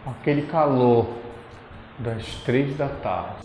Aquele calor das 3 da tarde.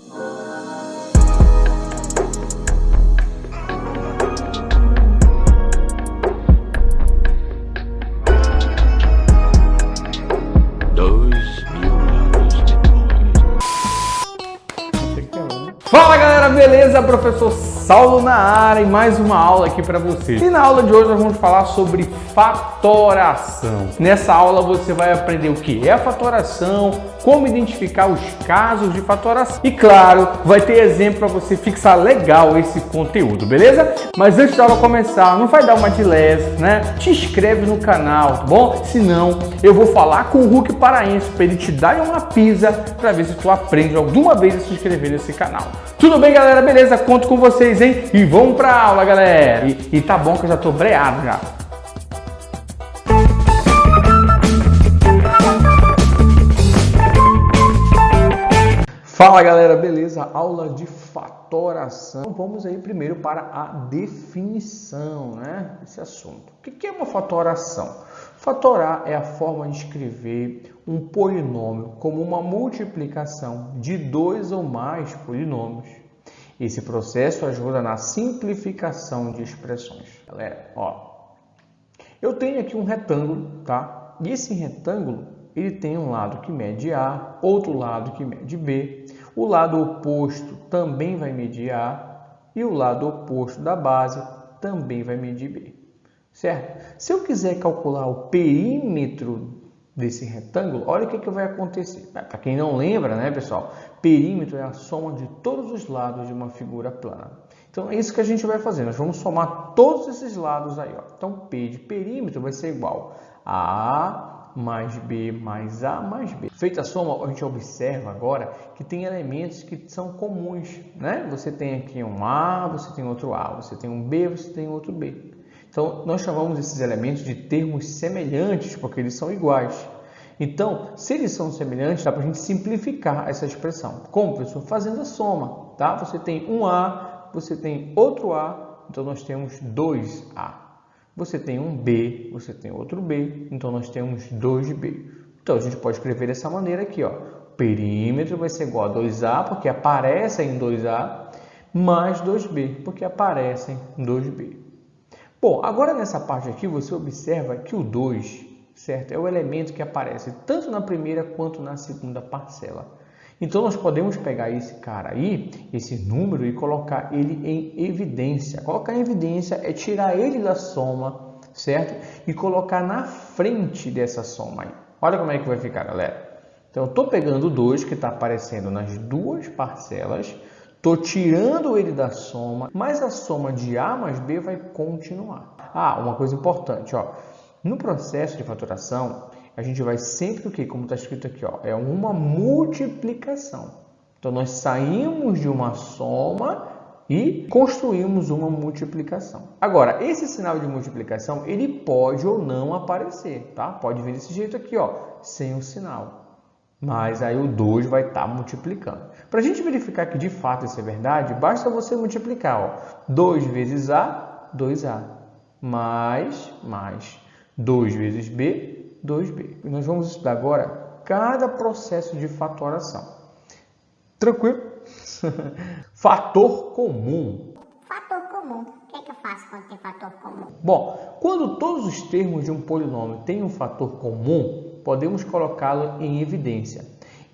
Fala galera, beleza? Professor Saulo na área e mais uma aula aqui para vocês. E na aula de hoje nós vamos falar sobre fatoração. Nessa aula você vai aprender o que é a fatoração, como identificar os casos de fatoração e claro, vai ter exemplo para você fixar legal esse conteúdo, beleza? Mas antes da aula começar, não vai dar uma de leve, né? Te inscreve no canal, tá bom? Senão eu vou falar com o Hulk Paraense para ele te dar uma pisa para ver se tu aprende alguma vez a se inscrever nesse canal. Tudo bem, galera? Beleza? Conto com vocês, hein? E vamos pra aula, galera! E tá bom que eu já tô breado já. Fala, galera! Beleza? Aula de fatoração. Vamos aí primeiro para a definição, né? Desse assunto. O que é uma fatoração? Fatorar é a forma de escrever um polinômio como uma multiplicação de dois ou mais polinômios. Esse processo ajuda na simplificação de expressões. Galera, ó, eu tenho aqui um retângulo, tá? E esse retângulo, ele tem um lado que mede A, outro lado que mede B. O lado oposto também vai medir A e o lado oposto da base também vai medir B. Certo? Se eu quiser calcular o perímetro desse retângulo, olha o que vai acontecer. Para quem não lembra, né, pessoal? Perímetro é a soma de todos os lados de uma figura plana. Então, é isso que a gente vai fazer. Nós vamos somar todos esses lados aí, ó. Então, P de perímetro vai ser igual a mais B mais A mais B. Feita a soma, a gente observa agora que tem elementos que são comuns, né? Você tem aqui um A, você tem outro A, você tem um B, você tem outro B. Então, nós chamamos esses elementos de termos semelhantes, porque eles são iguais. Então, se eles são semelhantes, dá para a gente simplificar essa expressão. Como, professor? Fazendo a soma, tá? Você tem um A, você tem outro A, então nós temos 2A. Você tem um B, você tem outro B, então nós temos 2B. Então, a gente pode escrever dessa maneira aqui, ó. Perímetro vai ser igual a 2A, porque aparecem em 2A, mais 2B, porque aparecem em 2B. Bom, agora nessa parte aqui você observa que o 2, certo, é o elemento que aparece tanto na primeira quanto na segunda parcela. Então nós podemos pegar esse cara aí, esse número, e colocar ele em evidência. Colocar em evidência é tirar ele da soma, certo? E colocar na frente dessa soma aí. Olha como é que vai ficar, galera. Então eu estou pegando o 2 que está aparecendo nas duas parcelas, estou tirando ele da soma, mas a soma de A mais B vai continuar. Ah, uma coisa importante, ó. No processo de fatoração, a gente vai sempre o quê? Como está escrito aqui, ó, é uma multiplicação. Então, nós saímos de uma soma e construímos uma multiplicação. Agora, esse sinal de multiplicação, ele pode ou não aparecer, tá? Pode vir desse jeito aqui, ó, sem o sinal. Mas aí o 2 vai estar multiplicando. Para a gente verificar que de fato isso é verdade, basta você multiplicar, ó, 2 vezes A, 2A, mais 2 vezes B, 2B. E nós vamos estudar agora cada processo de fatoração. Tranquilo? Fator comum. Fator comum. O que eu faço quando tem fator comum? Bom, quando todos os termos de um polinômio têm um fator comum, podemos colocá-lo em evidência.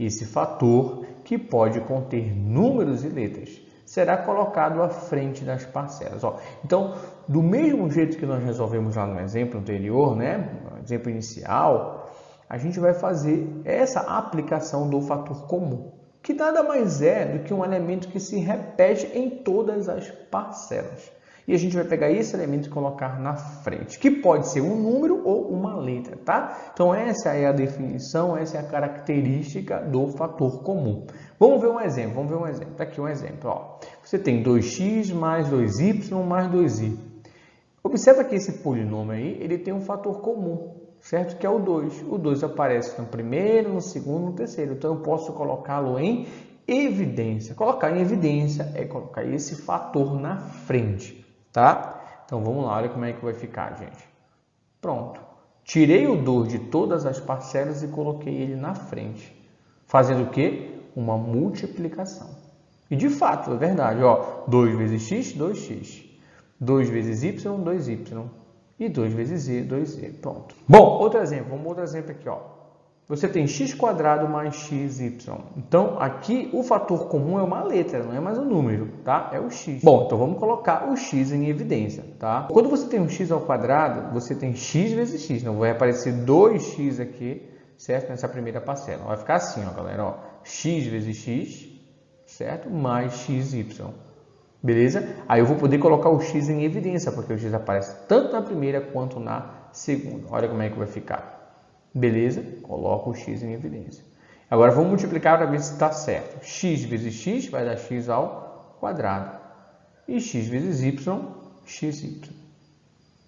Esse fator, que pode conter números e letras, será colocado à frente das parcelas. Ó, então, do mesmo jeito que nós resolvemos lá no exemplo anterior, né, no exemplo inicial, a gente vai fazer essa aplicação do fator comum, que nada mais é do que um elemento que se repete em todas as parcelas. E a gente vai pegar esse elemento e colocar na frente, que pode ser um número ou uma letra, tá? Então, essa é a definição, essa é a característica do fator comum. Vamos ver um exemplo, Tá aqui um exemplo, ó. Você tem 2x mais 2y mais 2i. Observa que esse polinômio aí, ele tem um fator comum, certo? Que é o 2. O 2 aparece no primeiro, no segundo, no terceiro. Então, eu posso colocá-lo em evidência. Colocar em evidência é colocar esse fator na frente, tá? Então, vamos lá, olha como é que vai ficar, gente. Pronto. Tirei o 2 de todas as parcelas e coloquei ele na frente. Fazendo o quê? Uma multiplicação. E de fato, é verdade. 2 vezes x, 2x. 2 vezes y, 2y. E 2 vezes z, 2z. Pronto. Bom, outro exemplo. Vamos outro exemplo aqui. Você tem x² mais xy. Então, aqui o fator comum é uma letra, não é mais um número, tá? É o x. Bom, então vamos colocar o x em evidência, tá? Quando você tem um x², você tem x vezes x. Não vai aparecer 2x aqui, certo? Nessa primeira parcela. Vai ficar assim, galera, x vezes x, certo? Mais xy. Beleza? Aí eu vou poder colocar o x em evidência, porque o x aparece tanto na primeira quanto na segunda. Olha como é que vai ficar. Beleza? Coloco o x em evidência. Agora vamos multiplicar para ver se está certo. X vezes x vai dar x ao quadrado. E x vezes y, xy.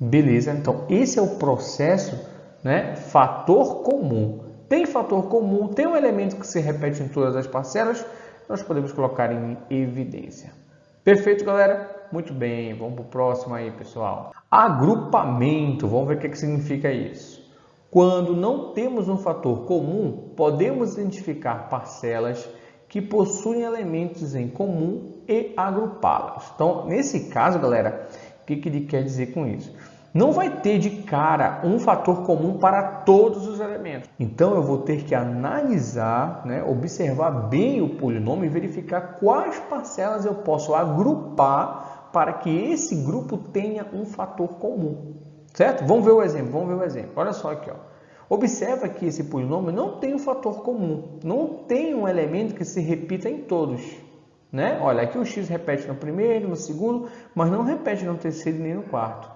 Beleza? Então esse é o processo, né? Fator comum. Tem fator comum, tem um elemento que se repete em todas as parcelas, nós podemos colocar em evidência. Perfeito, galera? Muito bem, vamos para o próximo aí, pessoal. Agrupamento, vamos ver o que significa isso. Quando não temos um fator comum, podemos identificar parcelas que possuem elementos em comum e agrupá-las. Então, nesse caso, galera, o que ele quer dizer com isso? Não vai ter de cara um fator comum para todos os elementos. Então, eu vou ter que analisar, né, observar bem o polinômio e verificar quais parcelas eu posso agrupar para que esse grupo tenha um fator comum. Certo? Vamos ver o exemplo, Olha só aqui, Observa que esse polinômio não tem um fator comum, não tem um elemento que se repita em todos, né? Olha, aqui o x repete no primeiro, no segundo, mas não repete no terceiro nem no quarto.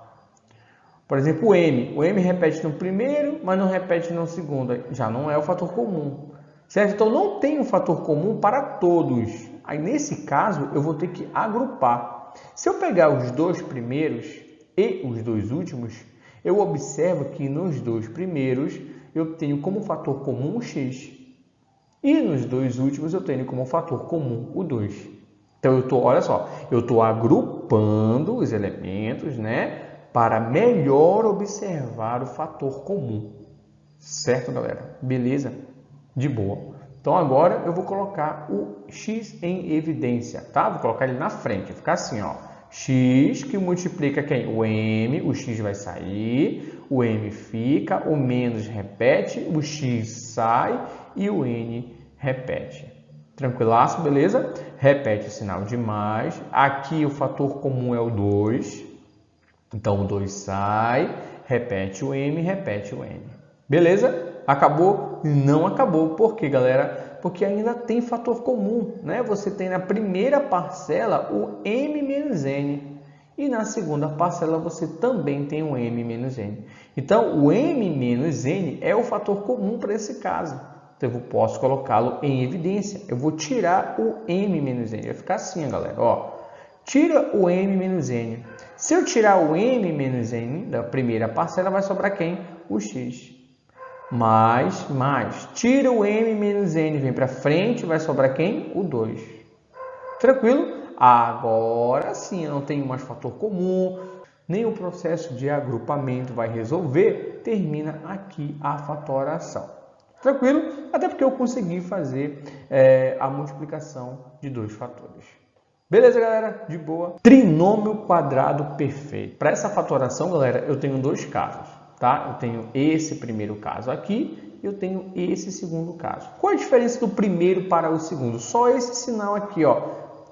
Por exemplo, o m repete no primeiro, mas não repete no segundo, já não é o fator comum, certo? Então não tem um fator comum para todos. Aí nesse caso eu vou ter que agrupar. Se eu pegar os dois primeiros e os dois últimos, eu observo que nos dois primeiros eu tenho como fator comum o x. E nos dois últimos eu tenho como fator comum o 2. Então, olha só, eu estou agrupando os elementos, né, para melhor observar o fator comum. Certo, galera? Beleza? De boa. Então, agora eu vou colocar o x em evidência, tá? Vou colocar ele na frente, vai ficar assim, x que multiplica quem? O m, o x vai sair, o m fica, o menos repete, o x sai e o n repete. Tranquilaço, beleza? Repete o sinal de mais. Aqui o fator comum é o 2. Então o 2 sai, repete o m, repete o n. Beleza? Acabou? Não acabou. Por quê, galera? Porque ainda tem fator comum, né? Você tem na primeira parcela o m menos n. E na segunda parcela você também tem o m menos n. Então, o m menos n é o fator comum para esse caso. Então, eu posso colocá-lo em evidência. Eu vou tirar o m menos n. Vai ficar assim, galera. Tira o m menos n. Se eu tirar o m menos n da primeira parcela, vai sobrar quem? O x. Mais. Tira o m menos n, vem para frente, vai sobrar quem? O 2. Tranquilo? Agora sim, eu não tenho mais fator comum, nem o processo de agrupamento vai resolver, termina aqui a fatoração. Tranquilo? Até porque eu consegui fazer a multiplicação de dois fatores. Beleza, galera? De boa. Trinômio quadrado perfeito. Para essa fatoração, galera, eu tenho dois casos. Tá? Eu tenho esse primeiro caso aqui e eu tenho esse segundo caso. Qual a diferença do primeiro para o segundo? Só esse sinal aqui,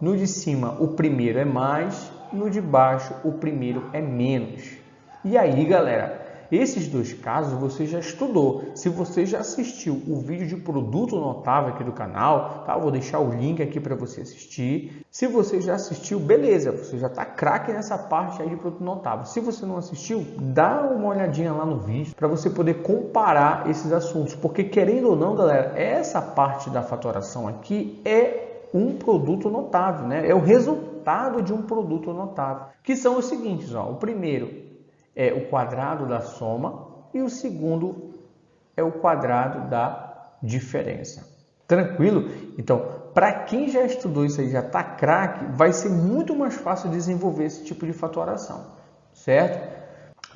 No de cima o primeiro é mais, no de baixo o primeiro é menos. E aí, galera, esses dois casos você já estudou. Se você já assistiu o vídeo de produto notável aqui do canal, tá? Eu vou deixar o link aqui para você assistir. Se você já assistiu, beleza, você já está craque nessa parte aí de produto notável. Se você não assistiu, dá uma olhadinha lá no vídeo para você poder comparar esses assuntos. Porque querendo ou não, galera, essa parte da fatoração aqui é um produto notável, né? É o resultado de um produto notável. Que são os seguintes, o primeiro é o quadrado da soma e o segundo é o quadrado da diferença. Tranquilo? Então, para quem já estudou isso aí, já está craque, vai ser muito mais fácil desenvolver esse tipo de fatoração, certo?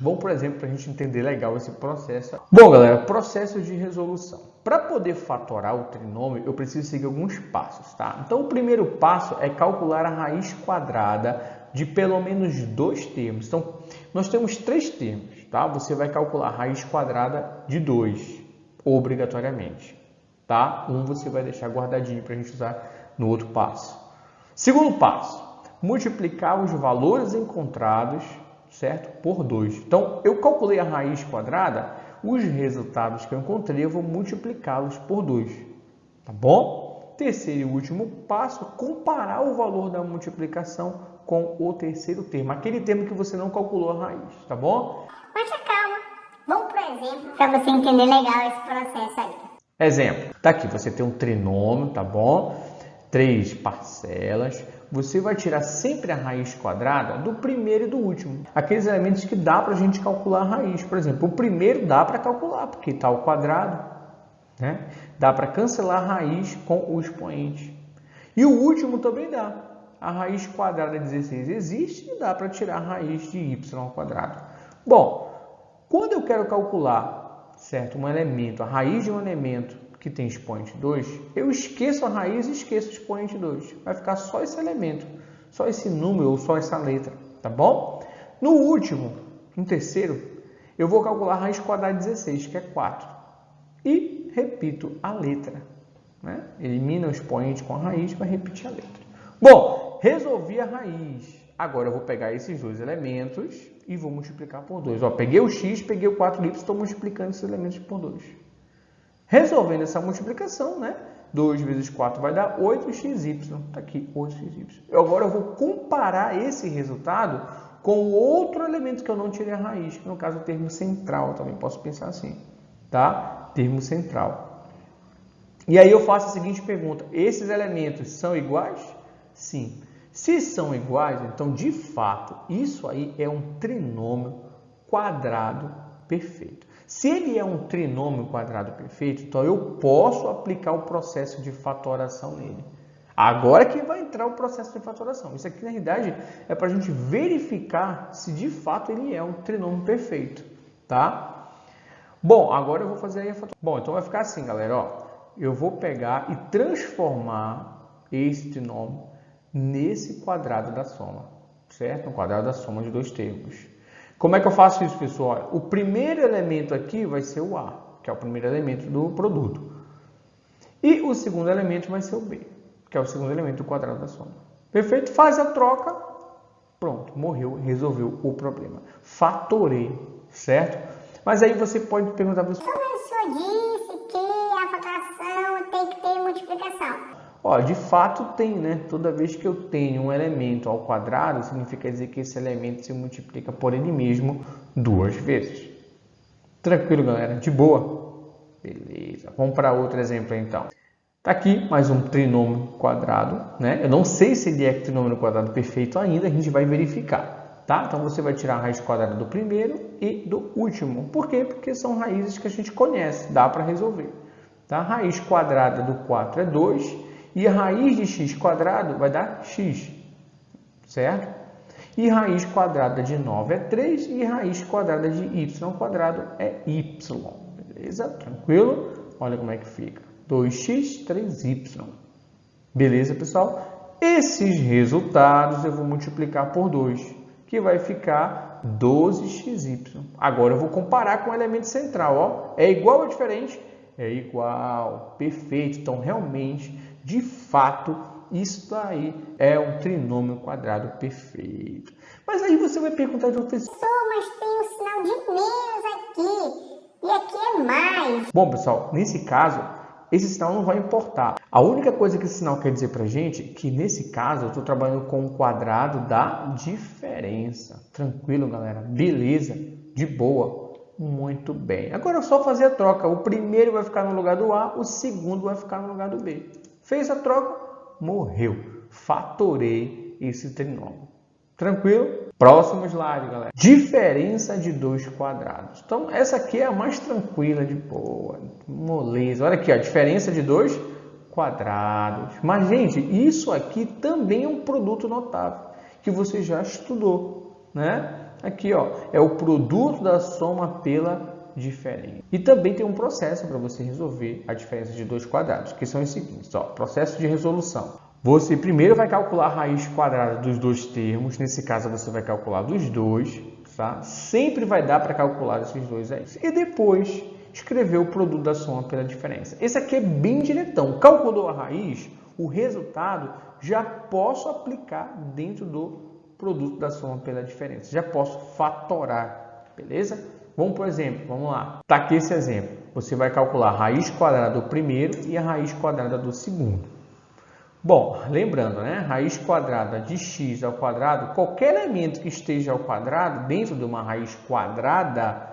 Vamos, por exemplo, para a gente entender legal esse processo. Bom, galera, processo de resolução. Para poder fatorar o trinômio, eu preciso seguir alguns passos, tá? Então, o primeiro passo é calcular a raiz quadrada de pelo menos 2 termos. Então, nós temos 3 termos, tá? Você vai calcular a raiz quadrada de 2, obrigatoriamente, tá? Um você vai deixar guardadinho para a gente usar no outro passo. Segundo passo, multiplicar os valores encontrados, certo? Por 2. Então, eu calculei a raiz quadrada, os resultados que eu encontrei, eu vou multiplicá-los por 2. Tá bom? Terceiro e último passo, comparar o valor da multiplicação com o terceiro termo. Aquele termo que você não calculou a raiz, tá bom? Mas calma, vamos para o exemplo para você entender legal esse processo aí. Exemplo, tá aqui, você tem um trinômio, tá bom? 3 parcelas. Você vai tirar sempre a raiz quadrada do primeiro e do último. Aqueles elementos que dá para a gente calcular a raiz. Por exemplo, o primeiro dá para calcular, porque está ao quadrado, né? Dá para cancelar a raiz com o expoente. E o último também dá. A raiz quadrada de 16 existe e dá para tirar a raiz de y ao quadrado. Bom, quando eu quero calcular, certo, um elemento, a raiz de um elemento que tem expoente 2, eu esqueço a raiz e esqueço o expoente 2. Vai ficar só esse elemento, só esse número ou só essa letra, tá bom? No último, no terceiro, eu vou calcular a raiz quadrada de 16, que é 4. E repito a letra, né? Elimina o expoente com a raiz para repetir a letra. Bom, resolvi a raiz. Agora eu vou pegar esses dois elementos e vou multiplicar por 2. Ó, peguei o x, peguei o 4y, estou multiplicando esses elementos por 2. Resolvendo essa multiplicação, né? 2 vezes 4 vai dar 8xy. Está aqui, 8xy. Agora eu vou comparar esse resultado com o outro elemento que eu não tirei a raiz, que no caso é o termo central. Eu também posso pensar assim, tá? Termo central. E aí eu faço a seguinte pergunta. Esses elementos são iguais? Sim. Se são iguais, então, de fato, isso aí é um trinômio quadrado perfeito. Se ele é um trinômio quadrado perfeito, então eu posso aplicar o processo de fatoração nele. Agora que vai entrar o processo de fatoração. Isso aqui, na realidade, é para a gente verificar se de fato ele é um trinômio perfeito, tá? Bom, agora eu vou fazer aí a fatoração. Bom, então vai ficar assim, galera, ó. Eu vou pegar e transformar esse trinômio nesse quadrado da soma, certo? No quadrado da soma de 2 termos. Como é que eu faço isso, pessoal? O primeiro elemento aqui vai ser o A, que é o primeiro elemento do produto. E o segundo elemento vai ser o B, que é o segundo elemento do quadrado da soma. Perfeito? Faz a troca, pronto, morreu, resolveu o problema. Fatorei, certo? Mas aí você pode perguntar para o senhor... O senhor disse que a fatoração tem que ter multiplicação. Ó, de fato tem, né? Toda vez que eu tenho um elemento ao quadrado, significa dizer que esse elemento se multiplica por ele mesmo 2 vezes. Tranquilo, galera? De boa? Beleza. Vamos para outro exemplo, então. Tá aqui mais um trinômio quadrado, né? Eu não sei se ele é trinômio quadrado perfeito ainda, a gente vai verificar, tá? Então, você vai tirar a raiz quadrada do primeiro e do último. Por quê? Porque são raízes que a gente conhece, dá para resolver. Tá? A raiz quadrada do 4 é 2. E a raiz de x quadrado vai dar x, certo? E raiz quadrada de 9 é 3 e raiz quadrada de y quadrado é y, beleza? Tranquilo? Olha como é que fica. 2x, 3y. Beleza, pessoal? Esses resultados eu vou multiplicar por 2, que vai ficar 12xy. Agora eu vou comparar com o elemento central, ó. É igual ou diferente? É igual, perfeito. Então, realmente... De fato, isso daí é um trinômio quadrado perfeito. Mas aí você vai perguntar de professor, Mas tem um sinal de menos aqui, e aqui é mais. Bom, pessoal, nesse caso, esse sinal não vai importar. A única coisa que esse sinal quer dizer pra gente é que, nesse caso, eu estou trabalhando com o quadrado da diferença. Tranquilo, galera? Beleza? De boa? Muito bem. Agora é só fazer a troca. O primeiro vai ficar no lugar do A, o segundo vai ficar no lugar do B. Fez a troca, morreu. Fatorei esse trinômio. Tranquilo? Próximo slide, galera. Diferença de 2 quadrados. Então, essa aqui é a mais tranquila, de boa, moleza. Olha aqui, a diferença de 2 quadrados. Mas, gente, isso aqui também é um produto notável, que você já estudou, né? Aqui, ó, é o produto da soma pela diferença. E também tem um processo para você resolver a diferença de dois quadrados, que são os seguintes, ó, processo de resolução. Você primeiro vai calcular a raiz quadrada dos dois termos, nesse caso você vai calcular dos dois, tá? Sempre vai dar para calcular esses dois aí. E depois escrever o produto da soma pela diferença. Esse aqui é bem diretão. Calculou a raiz, o resultado já posso aplicar dentro do produto da soma pela diferença. Já posso fatorar, beleza? Vamos, por exemplo, vamos lá. Tá aqui esse exemplo. Você vai calcular a raiz quadrada do primeiro e a raiz quadrada do segundo. Bom, lembrando, né? Raiz quadrada de x ao quadrado, qualquer elemento que esteja ao quadrado, dentro de uma raiz quadrada,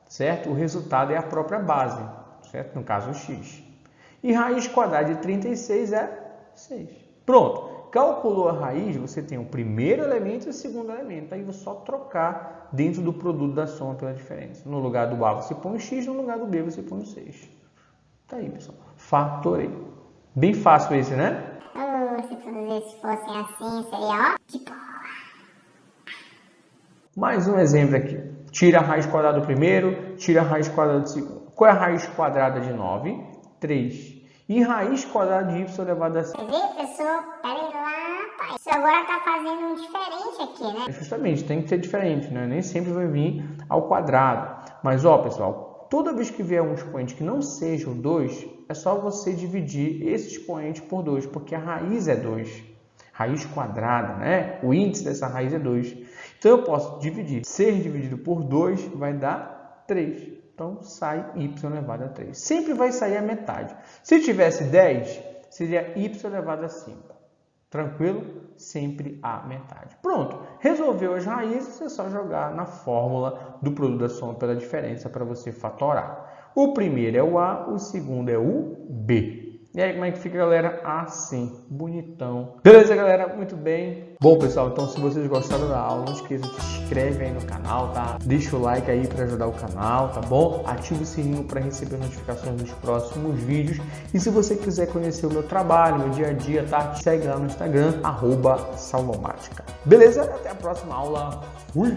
certo? O resultado é a própria base, certo? No caso, x. E raiz quadrada de 36 é 6. Pronto. Calculou a raiz, você tem o primeiro elemento e o segundo elemento. Aí você só trocar dentro do produto da soma pela diferença. No lugar do A você põe o x, no lugar do B você põe o 6. Tá aí, pessoal. Fatorei. Bem fácil esse, né? Se todos esses fossem assim, seria ó, tipo... Mais um exemplo aqui. Tira a raiz quadrada do primeiro, tira a raiz quadrada do segundo. Qual é a raiz quadrada de 9? 3. E raiz quadrada de y elevado a 5. Quer ver, pessoal? Pera aí lá, pai. Isso agora tá fazendo um diferente aqui, né? Justamente, tem que ser diferente, né? Nem sempre vai vir ao quadrado. Mas, ó, pessoal, toda vez que vier um expoente que não seja o 2, é só você dividir esse expoente por 2, porque a raiz é 2. Raiz quadrada, né? O índice dessa raiz é 2. Então, eu posso dividir. Ser dividido por 2 vai dar 3. Então, sai y elevado a 3. Sempre vai sair a metade. Se tivesse 10, seria y elevado a 5. Tranquilo? Sempre a metade. Pronto. Resolveu as raízes, é só jogar na fórmula do produto da soma pela diferença para você fatorar. O primeiro é o A, o segundo é o B. E aí, como é que fica, galera? Assim, bonitão. Beleza, galera? Muito bem. Bom, pessoal, então se vocês gostaram da aula, não esqueça de se inscreve aí no canal, tá? Deixa o like aí para ajudar o canal, tá bom? Ativa o sininho para receber notificações dos próximos vídeos. E se você quiser conhecer o meu trabalho, meu dia a dia, tá? Segue lá no Instagram, @saulomática. Beleza? Até a próxima aula. Fui!